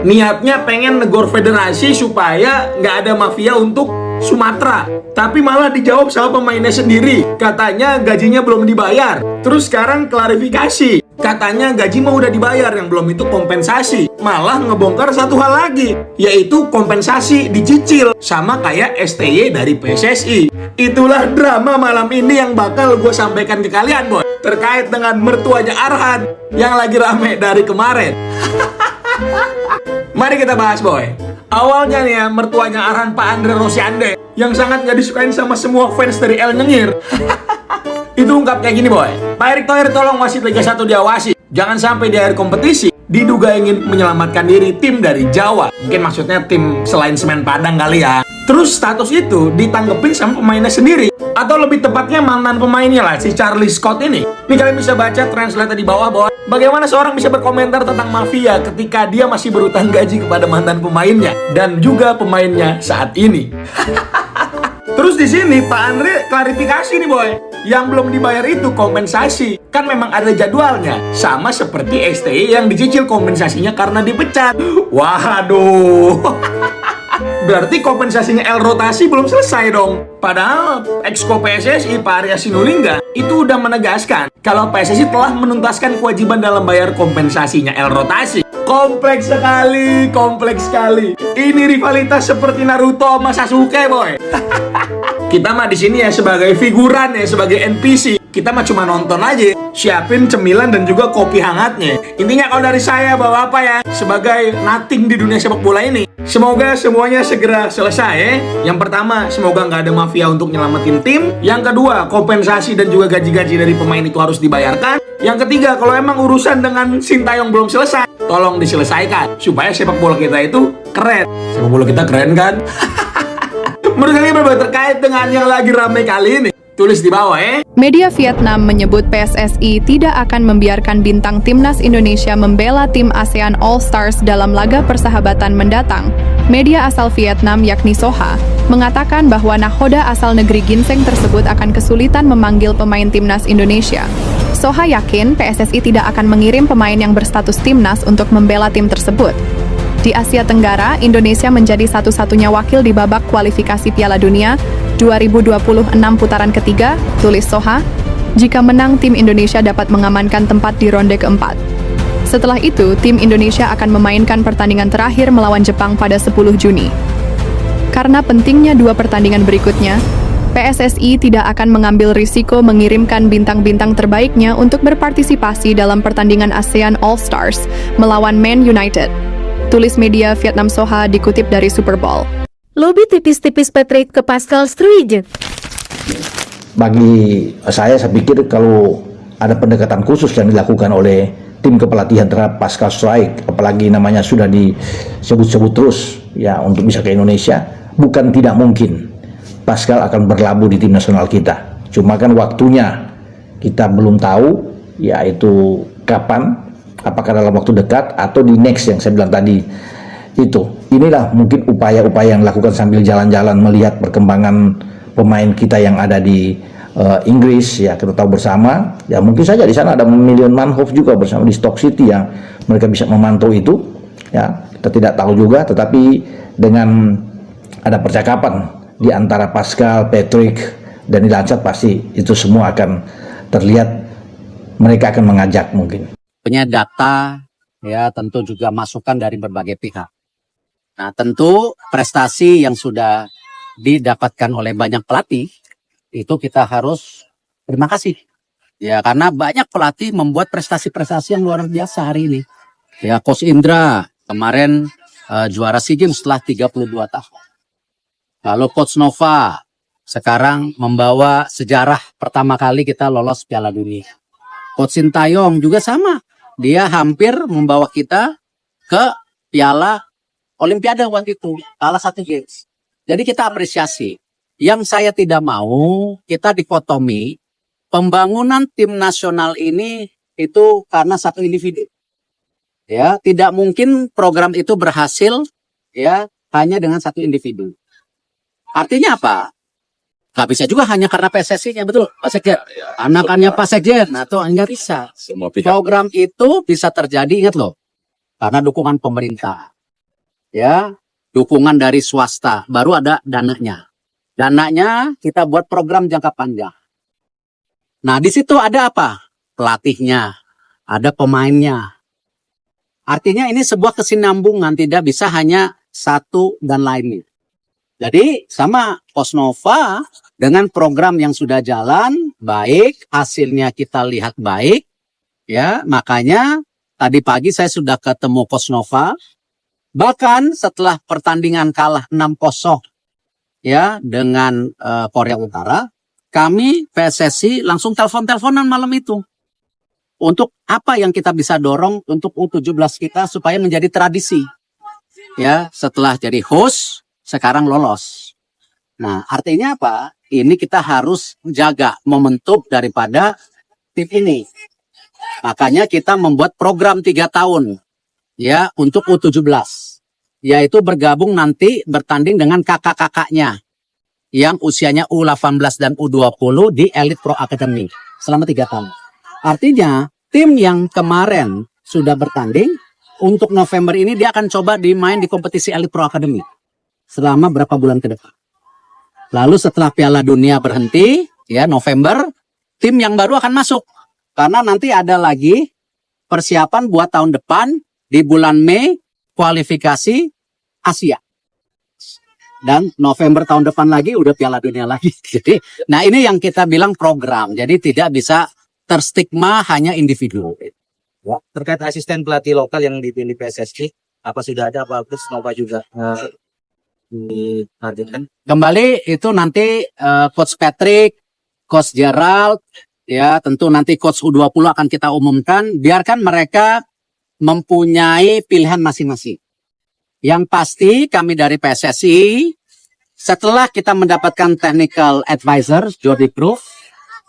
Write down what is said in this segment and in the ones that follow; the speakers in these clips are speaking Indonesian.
Niatnya pengen negor federasi supaya nggak ada mafia untuk Sumatera. Tapi malah dijawab sama pemainnya sendiri. Katanya gajinya belum dibayar. Terus sekarang klarifikasi. Katanya gaji mah udah dibayar, yang belum itu kompensasi. Malah ngebongkar satu hal lagi, yaitu kompensasi dicicil. Sama kayak STY dari PSSI. Itulah drama malam ini yang bakal gue sampaikan ke kalian, boy. Terkait dengan mertuanya Arhan yang lagi rame dari kemarin. Mari kita bahas, boy. Awalnya nih ya, mertuanya Arhan, Pak Andre Rosiade, yang sangat gak disukain sama semua fans dari El Nyengir. Itu ungkap kayak gini, boy. Pak Erick Thohir, tolong wasit Liga 1 diawasi. Jangan sampai di akhir kompetisi diduga ingin menyelamatkan diri tim dari Jawa. Mungkin maksudnya tim selain Semen Padang kali ya. Terus status itu ditanggepin sama pemainnya sendiri. Atau lebih tepatnya mantan pemainnya lah, si Charlie Scott ini. Ini kalian bisa baca translate di bawah bahwa bagaimana seorang bisa berkomentar tentang mafia ketika dia masih berutang gaji kepada mantan pemainnya dan juga pemainnya saat ini. Terus di sini Pak Andre klarifikasi nih, boy. Yang belum dibayar itu kompensasi. Kan memang ada jadwalnya. Sama seperti STY yang dicicil kompensasinya karena dipecat. Waduh. Berarti kompensasinya El Rotasi belum selesai dong. Padahal Exco PSSI Pak Arya Sinulinga itu udah menegaskan kalau PSSI telah menuntaskan kewajiban dalam bayar kompensasinya El Rotasi. Kompleks sekali, kompleks sekali. Ini rivalitas seperti Naruto sama Sasuke, boy. Kita mah di sini ya sebagai figuran ya, sebagai NPC. Kita mah cuma nonton aja, siapin cemilan dan juga kopi hangatnya. Intinya kalau dari saya bawa apa ya, sebagai nothing di dunia sepak bola ini, semoga semuanya segera selesai ya. Yang pertama, semoga nggak ada mafia untuk nyelamatin tim. Yang kedua, kompensasi dan juga gaji-gaji dari pemain itu harus dibayarkan. Yang ketiga, kalau emang urusan dengan Sintayong belum selesai, tolong diselesaikan supaya sepak bola kita itu keren. Sepak bola kita keren kan? Menurut kalian berbeda terkait dengan yang lagi ramai kali ini? Tulis di bawah ya. Media Vietnam menyebut PSSI tidak akan membiarkan bintang timnas Indonesia membela tim ASEAN All Stars dalam laga persahabatan mendatang. Media asal Vietnam yakni Soha mengatakan bahwa nahoda asal negeri ginseng tersebut akan kesulitan memanggil pemain timnas Indonesia. Soha yakin PSSI tidak akan mengirim pemain yang berstatus timnas untuk membela tim tersebut. Di Asia Tenggara, Indonesia menjadi satu-satunya wakil di babak kualifikasi Piala Dunia 2026 putaran ketiga, tulis Soha. Jika menang, tim Indonesia dapat mengamankan tempat di ronde keempat. Setelah itu, tim Indonesia akan memainkan pertandingan terakhir melawan Jepang pada 10 Juni. Karena pentingnya dua pertandingan berikutnya, PSSI tidak akan mengambil risiko mengirimkan bintang-bintang terbaiknya untuk berpartisipasi dalam pertandingan ASEAN All Stars melawan Man United. Tulis media Vietnam Soha dikutip dari Super Bowl. Lebih tipis-tipis Patrick ke Pascal Struijens. Bagi saya pikir kalau ada pendekatan khusus yang dilakukan oleh tim kepelatihan terhadap Pascal Struijk, apalagi namanya sudah disebut-sebut terus ya untuk bisa ke Indonesia, bukan tidak mungkin Pascal akan berlabuh di tim nasional kita. Cuma kan waktunya kita belum tahu, yaitu kapan, apakah dalam waktu dekat atau di next yang saya bilang tadi itu. Inilah mungkin upaya-upaya yang dilakukan sambil jalan-jalan melihat perkembangan pemain kita yang ada di Inggris ya, kita tahu bersama ya, mungkin saja di sana ada Million Manhoef juga bersama di Stoke City yang mereka bisa memantau itu ya, kita tidak tahu juga. Tetapi dengan ada percakapan di antara Pascal, Patrick dan Ilansat, pasti itu semua akan terlihat, mereka akan mengajak mungkin. Punya data ya, tentu juga masukan dari berbagai pihak. Nah, tentu prestasi yang sudah didapatkan oleh banyak pelatih itu kita harus terima kasih ya, karena banyak pelatih membuat prestasi-prestasi yang luar biasa hari ini ya. Coach Indra kemarin juara SEA Games setelah 32 tahun. Lalu Coach Nova sekarang membawa sejarah pertama kali kita lolos Piala Dunia. Coach Sintayong juga sama, dia hampir membawa kita ke Piala Olimpiade waktu itu, kalah 1 games. Jadi kita apresiasi. Yang saya tidak mau, kita dikotomi pembangunan tim nasional ini itu karena satu individu. Ya, tidak mungkin program itu berhasil ya hanya dengan satu individu. Artinya apa? Gak bisa juga hanya karena PSSI-nya, betul Pak Sekjen. Anakannya Pak Sekjen, atau enggak bisa. Program itu bisa terjadi, ingat loh, karena dukungan pemerintah. ya, dukungan dari swasta, baru ada dananya. Dananya kita buat program jangka panjang. Nah, di situ ada apa? Pelatihnya, ada pemainnya. Artinya ini sebuah kesinambungan, tidak bisa hanya satu dan lainnya. Jadi sama Posnova dengan program yang sudah jalan baik, hasilnya kita lihat baik, ya, makanya tadi pagi saya sudah ketemu Posnova, bahkan setelah pertandingan kalah 6-0 ya dengan Korea Utara, kami PSSI langsung telepon-teleponan malam itu. Untuk apa yang kita bisa dorong untuk U17 kita supaya menjadi tradisi. Ya, setelah jadi host sekarang lolos. Nah, artinya apa? Ini kita harus jaga momentum daripada tim ini. Makanya kita membuat program 3 tahun ya untuk U17. Yaitu bergabung nanti bertanding dengan kakak-kakaknya yang usianya U18 dan U20 di Elite Pro Academy selama 3 tahun. Artinya tim yang kemarin sudah bertanding untuk November ini dia akan coba dimain di kompetisi Elite Pro Academy selama berapa bulan ke depan. Lalu setelah Piala Dunia berhenti, ya November, tim yang baru akan masuk. Karena nanti ada lagi persiapan buat tahun depan di bulan Mei kualifikasi Asia. Dan November tahun depan lagi udah Piala Dunia lagi. Jadi, nah ini yang kita bilang program. Jadi tidak bisa terstigma hanya individu. Ya. Terkait asisten pelatih lokal yang dipilih PSSI, apa sudah ada apa terus Nova juga dihadirkan? Kembali itu nanti Coach Patrick, Coach Gerald, ya tentu nanti Coach U20 akan kita umumkan. Biarkan mereka mempunyai pilihan masing-masing. Yang pasti kami dari PSSI, setelah kita mendapatkan technical advisor, Jordi Cruyff,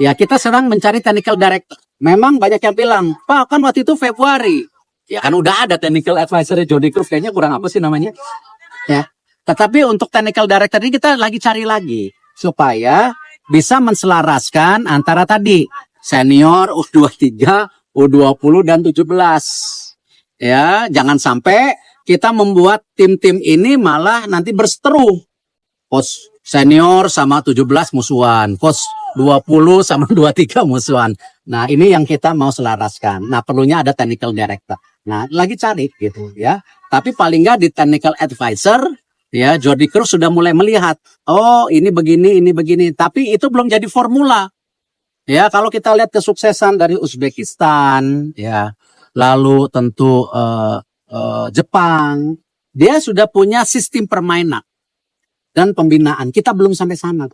ya kita sedang mencari technical director. Memang banyak yang bilang, Pak kan waktu itu Februari. Ya kan udah ada technical advisor Jordi Cruyff, kayaknya kurang apa sih namanya. Ya. Tetapi untuk technical director ini kita lagi cari lagi. Supaya bisa menselaraskan antara tadi senior, U23, U20, dan 17. Ya, jangan sampai kita membuat tim-tim ini malah nanti berseteru. Coach senior sama 17 musuhan, coach 20 sama 23 musuhan. Nah, ini yang kita mau selaraskan. Nah, perlunya ada technical director. Nah, lagi cari gitu ya. Tapi paling nggak di technical advisor, ya Jordi Cruyff sudah mulai melihat, oh ini begini. Tapi itu belum jadi formula. Ya, kalau kita lihat kesuksesan dari Uzbekistan, ya, lalu tentu Jepang, dia sudah punya sistem permainan dan pembinaan. Kita belum sampai sana.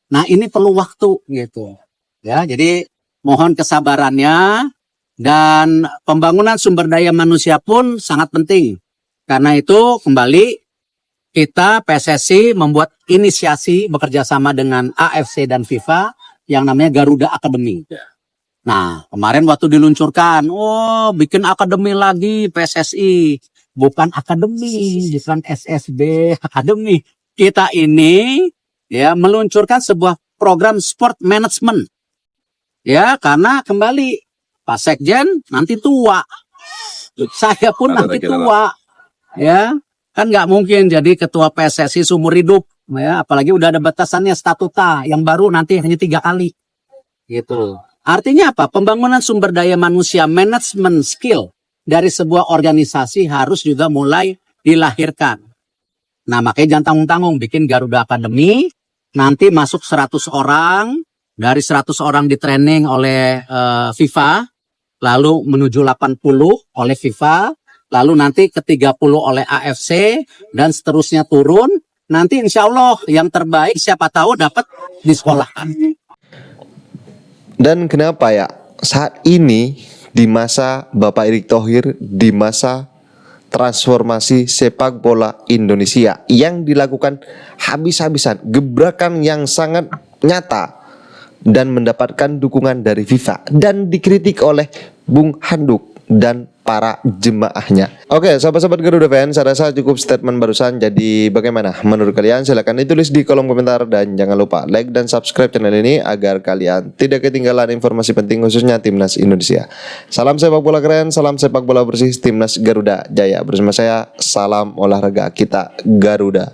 Nah, ini perlu waktu gitu. Ya, jadi mohon kesabarannya dan pembangunan sumber daya manusia pun sangat penting. Karena itu kembali kita PSSI membuat inisiasi bekerja sama dengan AFC dan FIFA yang namanya Garuda Academy. Nah, kemarin waktu diluncurkan, bikin akademi lagi PSSI. Bukan akademi, bukan SSB, akademi. Kita ini ya meluncurkan sebuah program sport management. Ya, karena kembali Pak Sekjen nanti tua. Saya pun nanti tua. Ya, kan nggak mungkin jadi ketua PSSI seumur hidup. Ya, apalagi udah ada batasannya statuta yang baru nanti hanya 3 kali. Gitu. Artinya apa? Pembangunan sumber daya manusia, manajemen skill dari sebuah organisasi harus juga mulai dilahirkan. Nah, makanya jangan tanggung-tanggung bikin Garuda Academy, nanti masuk 100 orang, dari 100 orang di training oleh FIFA, lalu menuju 80 oleh FIFA, lalu nanti ke 30 oleh AFC, dan seterusnya turun. Nanti insya Allah yang terbaik siapa tahu dapat di sekolahan. Dan kenapa ya saat ini di masa Bapak Erick Thohir, di masa transformasi sepak bola Indonesia yang dilakukan habis-habisan, gebrakan yang sangat nyata dan mendapatkan dukungan dari FIFA dan dikritik oleh Bung Handuk, dan para jemaahnya. Oke, sahabat-sahabat Garuda fans, saya rasa cukup statement barusan. Jadi bagaimana menurut kalian? Silahkan ditulis di kolom komentar dan jangan lupa like dan subscribe channel ini agar kalian tidak ketinggalan informasi penting khususnya Timnas Indonesia. Salam sepak bola keren, salam sepak bola bersih Timnas Garuda Jaya. Bersama saya, salam olahraga kita Garuda.